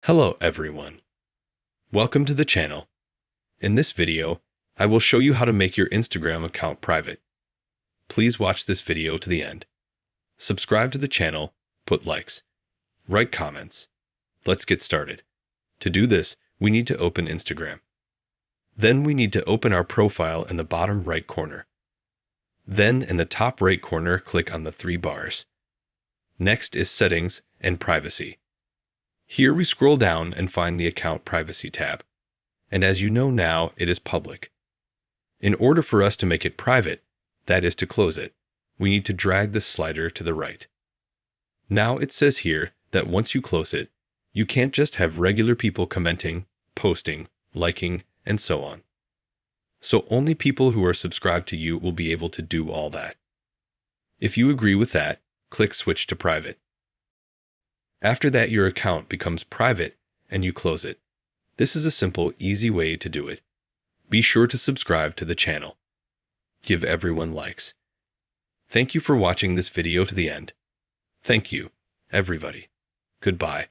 Hello everyone. Welcome to the channel. In this video, I will show you how to make your Instagram account private. Please watch this video to the end. Subscribe to the channel, put likes, write comments. Let's get started. To do this, we need to open Instagram. Then we need to open our profile in the bottom right corner. Then in the top right corner, click on the three bars. Next is Settings and Privacy. Here we scroll down and find the Account Privacy tab. And as you know now, it is public. In order for us to make it private, that is to close it, we need to drag the slider to the right. Now it says here that once you close it, you can't just have regular people commenting, posting, liking, and so on. So only people who are subscribed to you will be able to do all that. If you agree with that, click Switch to Private. After that, your account becomes private and you close it. This is a simple, easy way to do it. Be sure to subscribe to the channel. Give everyone likes. Thank you for watching this video to the end. Thank you, everybody. Goodbye.